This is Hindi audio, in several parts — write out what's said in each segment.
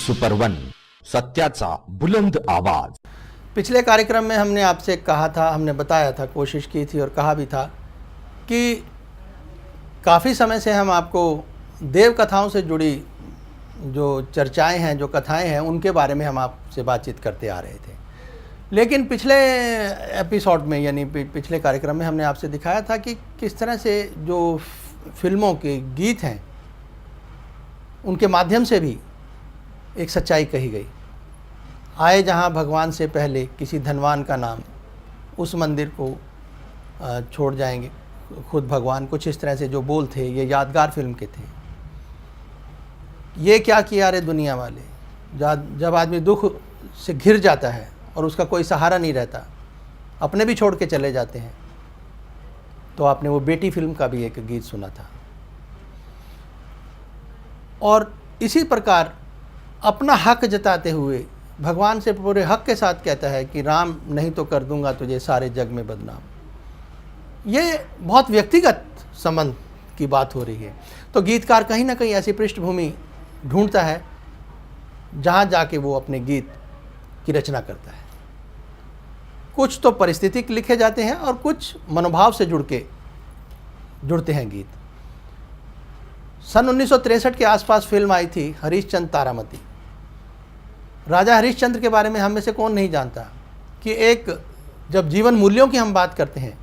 सुपर वन, सत्याचा बुलंद आवाज। पिछले कार्यक्रम में हमने आपसे कहा था, हमने बताया था, कोशिश की थी और कहा भी था कि काफ़ी समय से हम आपको देव कथाओं से जुड़ी जो चर्चाएं हैं, जो कथाएं हैं, उनके बारे में हम आपसे बातचीत करते आ रहे थे। लेकिन पिछले एपिसोड में यानी पिछले कार्यक्रम में हमने आपसे दिखाया था कि किस तरह से जो फिल्मों के गीत हैं उनके माध्यम से भी एक सच्चाई कही गई। आए जहाँ भगवान से पहले किसी धनवान का नाम, उस मंदिर को छोड़ जाएंगे खुद भगवान। कुछ इस तरह से जो बोल थे ये यादगार फिल्म के थे। ये क्या किया रे दुनिया वाले, जब आदमी दुख से घिर जाता है और उसका कोई सहारा नहीं रहता, अपने भी छोड़ के चले जाते हैं। तो आपने वो बेटी फिल्म का भी एक गीत सुना था। और इसी प्रकार अपना हक जताते हुए भगवान से पूरे हक के साथ कहता है कि राम नहीं तो कर दूंगा तुझे सारे जग में बदनाम। ये बहुत व्यक्तिगत संबंध की बात हो रही है। तो गीतकार कहीं ना कहीं ऐसी पृष्ठभूमि ढूंढता है जहाँ जाके वो अपने गीत की रचना करता है। कुछ तो परिस्थितिक लिखे जाते हैं और कुछ मनोभाव से जुड़ते हैं गीत। सन 1963 के आसपास फिल्म आई थी हरिश्चंद्र तारामती। राजा हरिश्चंद्र के बारे में हम में से कौन नहीं जानता कि जब जीवन मूल्यों की हम बात करते हैं,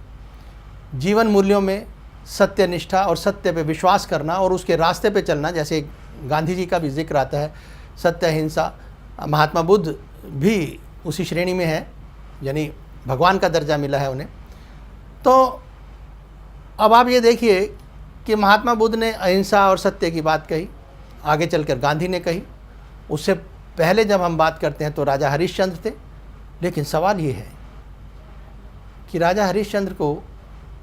जीवन मूल्यों में सत्य निष्ठा और सत्य पे विश्वास करना और उसके रास्ते पे चलना, जैसे गांधी जी का भी जिक्र आता है, सत्य अहिंसा। महात्मा बुद्ध भी उसी श्रेणी में है, यानी भगवान का दर्जा मिला है उन्हें। तो अब आप ये देखिए कि महात्मा बुद्ध ने अहिंसा और सत्य की बात कही, आगे चलकर गांधी ने कही। उससे पहले जब हम बात करते हैं तो राजा हरिश्चंद्र थे। लेकिन सवाल ये है कि राजा हरिश्चंद्र को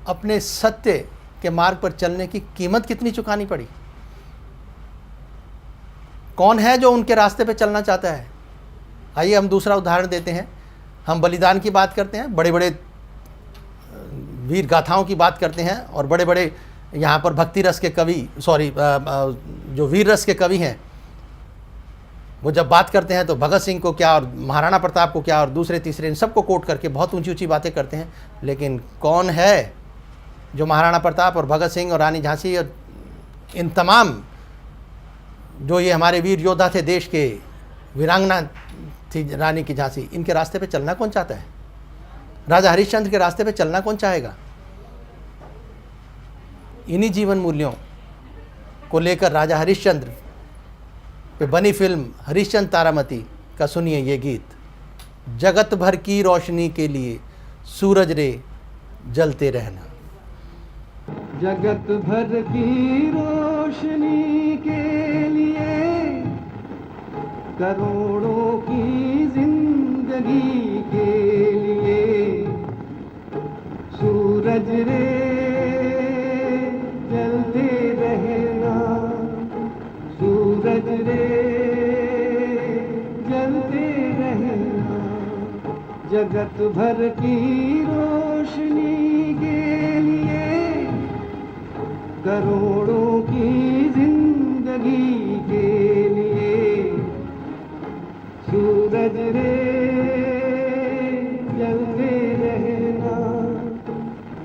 अपने सत्य के मार्ग पर चलने की कीमत कितनी चुकानी पड़ी। कौन है जो उनके रास्ते पे चलना चाहता है? आइए हम दूसरा उदाहरण देते हैं। हम बलिदान की बात करते हैं, बड़े बड़े वीर गाथाओं की बात करते हैं और बड़े बड़े यहाँ पर भक्ति रस के कवि, जो वीर रस के कवि हैं, वो जब बात करते हैं तो भगत सिंह को क्या और महाराणा प्रताप को क्या और दूसरे तीसरे इन सबको कोट करके बहुत ऊंची ऊंची बातें करते हैं। लेकिन कौन है जो महाराणा प्रताप और भगत सिंह और रानी झांसी और इन तमाम जो ये हमारे वीर योद्धा थे, देश के वीरांगना थी रानी की झांसी, इनके रास्ते पे चलना कौन चाहता है? राजा हरिश्चंद्र के रास्ते पे चलना कौन चाहेगा? इन्हीं जीवन मूल्यों को लेकर राजा हरिश्चंद्र पे बनी फिल्म हरिश्चंद्र तारामती का सुनिए ये गीत। जगत भर की रोशनी के लिए सूरज रे जलते रहना। जगत भर की रोशनी के लिए, करोड़ों की जिंदगी के लिए, सूरज रे जलते रहना, सूरज रे जलते रहना। जगत भर की रोशनी के लिए, करोड़ों की जिंदगी के लिए, सूरज रे जलते रहना,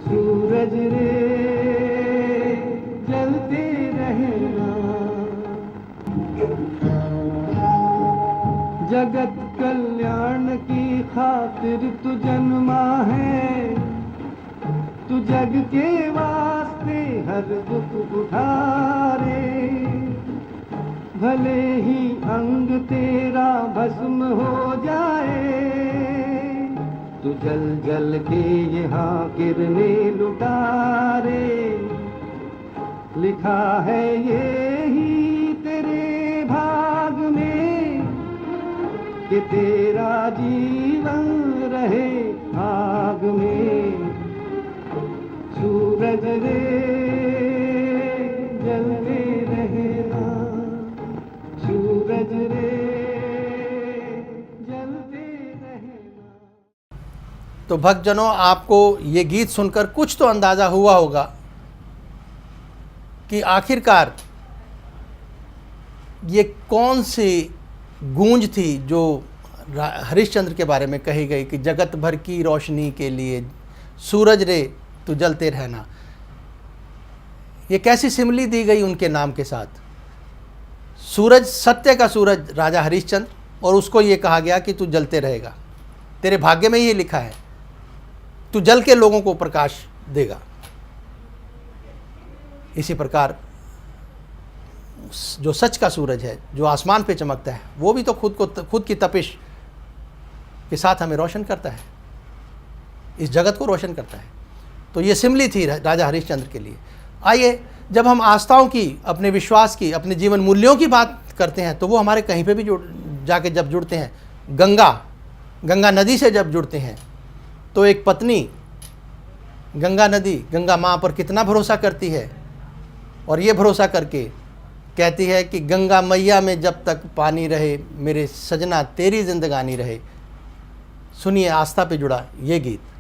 सूरज रे जलते रहना। जगत कल्याण की खातिर तू जन्मा है, तू जग के वास्ते हर दुख उठारे। भले ही अंग तेरा भस्म हो जाए, तू जल जल के यहाँ किरने लुटारे। लिखा है ये ही तेरे भाग में कि तेरा जीवन रहे आग में। सूरज रे जलते रहना, सूरज रे जलते रहना। तो भक्तजनों, आपको ये गीत सुनकर कुछ तो अंदाज़ा हुआ होगा कि आखिरकार ये कौन सी गूंज थी जो हरिश्चंद्र के बारे में कही गई कि जगत भर की रोशनी के लिए सूरज रे तू जलते रहना, ये कैसी सिमली दी गई उनके नाम के साथ। सूरज, सत्य का सूरज राजा हरिश्चंद्र, और उसको ये कहा गया कि तू जलते रहेगा, तेरे भाग्य में ये लिखा है, तू जल के लोगों को प्रकाश देगा। इसी प्रकार जो सच का सूरज है, जो आसमान पे चमकता है, वो भी तो खुद की तपिश के साथ हमें रोशन करता है, इस जगत को रोशन करता है। तो ये सिमली थी राजा हरिश्चंद्र के लिए। आइए, जब हम आस्थाओं की, अपने विश्वास की, अपने जीवन मूल्यों की बात करते हैं, तो वो हमारे कहीं पे भी जाके जब जुड़ते हैं, गंगा नदी से जब जुड़ते हैं, तो एक पत्नी गंगा नदी, गंगा माँ पर कितना भरोसा करती है, और ये भरोसा करके कहती है कि गंगा मैया में जब तक पानी रहे, मेरे सजना तेरी जिंदगानी रहे। सुनिए आस्था पे जुड़ा ये गीत।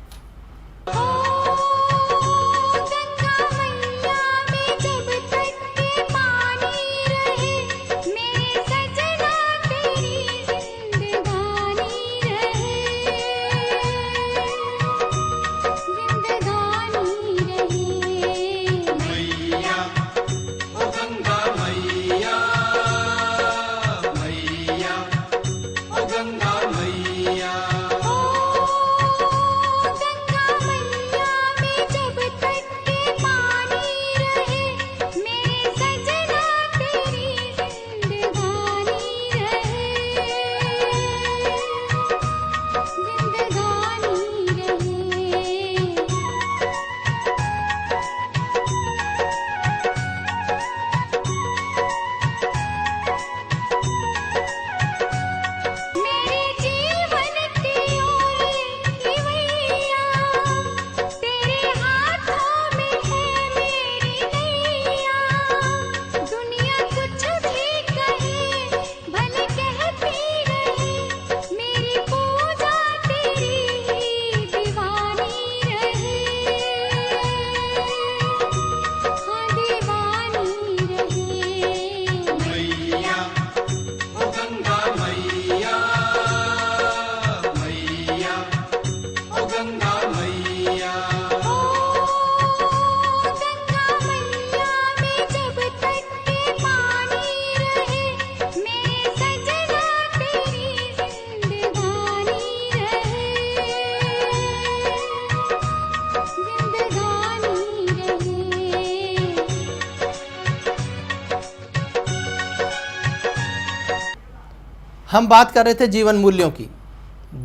हम बात कर रहे थे जीवन मूल्यों की,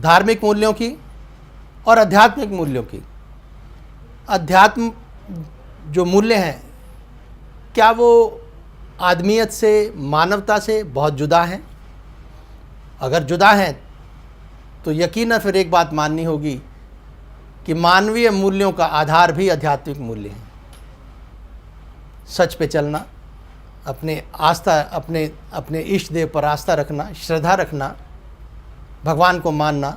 धार्मिक मूल्यों की और आध्यात्मिक मूल्यों की। अध्यात्म जो मूल्य हैं, क्या वो आदमियत से, मानवता से बहुत जुदा हैं? अगर जुदा हैं तो यकीनन फिर एक बात माननी होगी कि मानवीय मूल्यों का आधार भी आध्यात्मिक मूल्य है। सच पे चलना, अपने आस्था, अपने इष्ट देव पर आस्था रखना, श्रद्धा रखना, भगवान को मानना,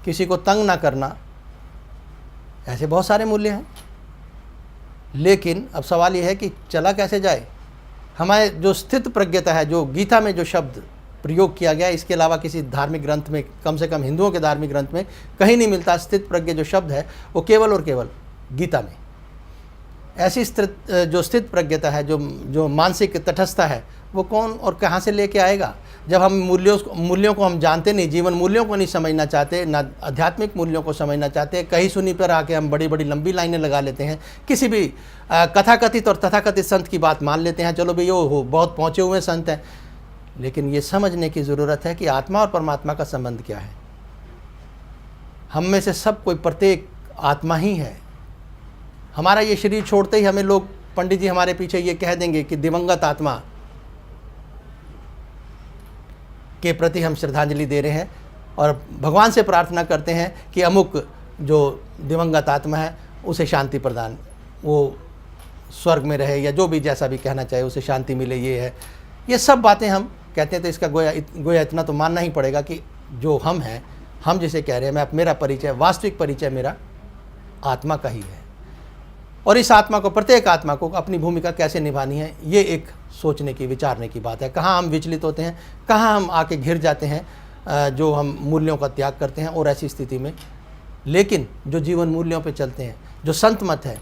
किसी को तंग ना करना, ऐसे बहुत सारे मूल्य हैं। लेकिन अब सवाल यह है कि चला कैसे जाए। हमारे जो स्थित प्रज्ञता है, जो गीता में जो शब्द प्रयोग किया गया, इसके अलावा किसी धार्मिक ग्रंथ में, कम से कम हिंदुओं के धार्मिक ग्रंथ में कहीं नहीं मिलता। स्थित प्रज्ञ जो शब्द है वो केवल और केवल गीता में। ऐसी जो स्थित प्रज्ञता है, जो मानसिक तटस्थता है, वो कौन और कहाँ से लेके आएगा जब हम मूल्यों को हम जानते नहीं, जीवन मूल्यों को नहीं समझना चाहते, ना आध्यात्मिक मूल्यों को समझना चाहते। कहीं सुनी पर आके हम बड़ी बड़ी लंबी लाइनें लगा लेते हैं, किसी भी कथाकथित और तथाकथित संत की बात मान लेते हैं, चलो भाई वो बहुत पहुँचे हुए संत हैं। लेकिन ये समझने की ज़रूरत है कि आत्मा और परमात्मा का संबंध क्या है। हम में से सब कोई, प्रत्येक आत्मा ही है। हमारा ये शरीर छोड़ते ही हमें लोग, पंडित जी हमारे पीछे ये कह देंगे कि दिवंगत आत्मा के प्रति हम श्रद्धांजलि दे रहे हैं और भगवान से प्रार्थना करते हैं कि अमुक जो दिवंगत आत्मा है उसे शांति प्रदान, वो स्वर्ग में रहे, या जो भी जैसा भी कहना चाहे, उसे शांति मिले। ये है, ये सब बातें हम कहते हैं। तो इसका गोया इतना तो मानना ही पड़ेगा कि जो हम हैं, हम जिसे कह रहे हैं, मेरा परिचय, वास्तविक परिचय मेरा आत्मा का ही है। और इस आत्मा को, प्रत्येक आत्मा को अपनी भूमिका कैसे निभानी है, ये एक सोचने की, विचारने की बात है। कहाँ हम विचलित होते हैं, कहाँ हम आके घिर जाते हैं, जो हम मूल्यों का त्याग करते हैं। और ऐसी स्थिति में लेकिन जो जीवन मूल्यों पे चलते हैं, जो संत मत है,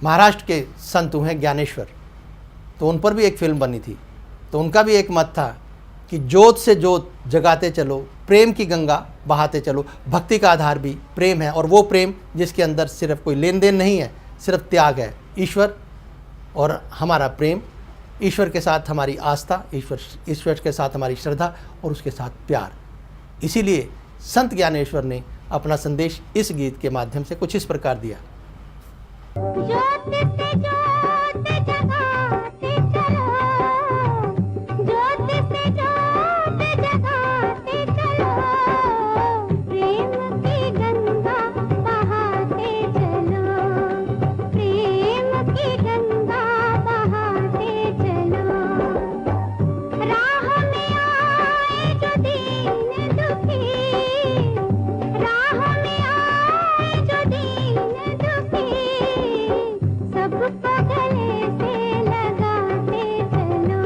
महाराष्ट्र के संत हुए ज्ञानेश्वर, तो उन पर भी एक फिल्म बनी थी। तो उनका भी एक मत था कि जोत से जोत जगाते चलो, प्रेम की गंगा बहाते चलो। भक्ति का आधार भी प्रेम है, और वो प्रेम जिसके अंदर सिर्फ कोई लेन देन नहीं है, सिर्फ त्याग है। ईश्वर और हमारा प्रेम, ईश्वर के साथ हमारी आस्था, ईश्वर के साथ हमारी श्रद्धा और उसके साथ प्यार। इसीलिए संत ज्ञानेश्वर ने अपना संदेश इस गीत के माध्यम से कुछ इस प्रकार दिया। ज्योत से ज्योत जगाते चलो, ज्योत से ज्योत जगाते चलो, प्रेम की गंगा बहाते चलो, प्रेम की गंगा बहाते चलो। राह में आए जो दीन दुखी, राह में आए जो दीन दुखी, सबको गले से लगाते चलो,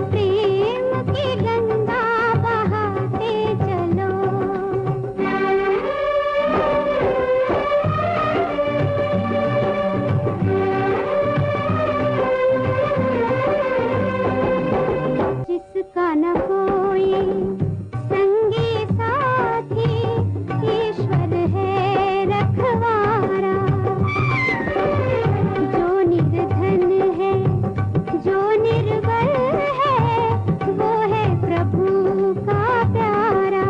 प्रेम की गंगा बहाते चलो। जिसका न कोई संगी साथी, ईश्वर है रखवारा। जो निर्धन है, जो निर्बल है, वो है प्रभु का प्यारा।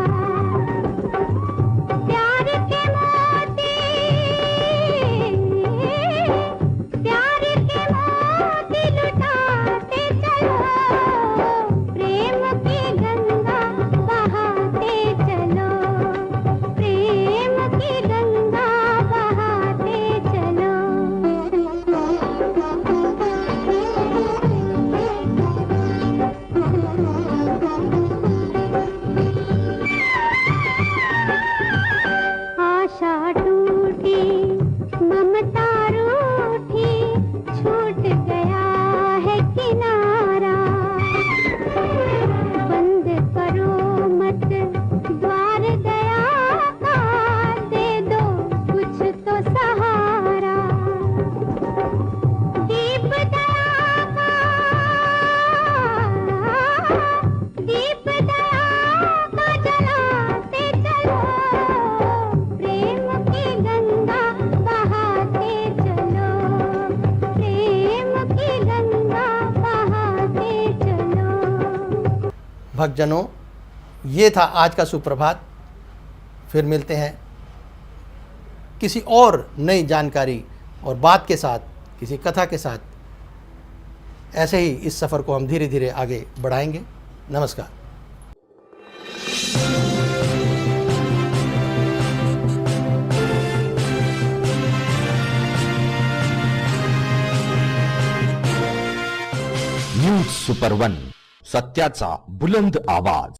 प्यार के मोती, प्यार के मोती लुटाते चलो, प्रेम की गंगा बहाते चलो, प्रेम की गंगा बहाते चलो। आशा टूटी, ममता रूठी, छूट गया है किनारा। बंद करो मत द्वार दया का, दे दो कुछ तो सहारा। दीप दया का, दीप दया का जलाते चलो, प्रेम की गंगा बहाते चलो, प्रेम की गंगा बहाते चलो। भक्तजनों, ये था आज का सुप्रभात। फिर मिलते हैं किसी और नई जानकारी और बात के साथ, किसी कथा के साथ। ऐसे ही इस सफ़र को हम धीरे धीरे आगे बढ़ाएंगे। नमस्कार। न्यूज सुपर 1, सत्याचा बुलंद आवाज.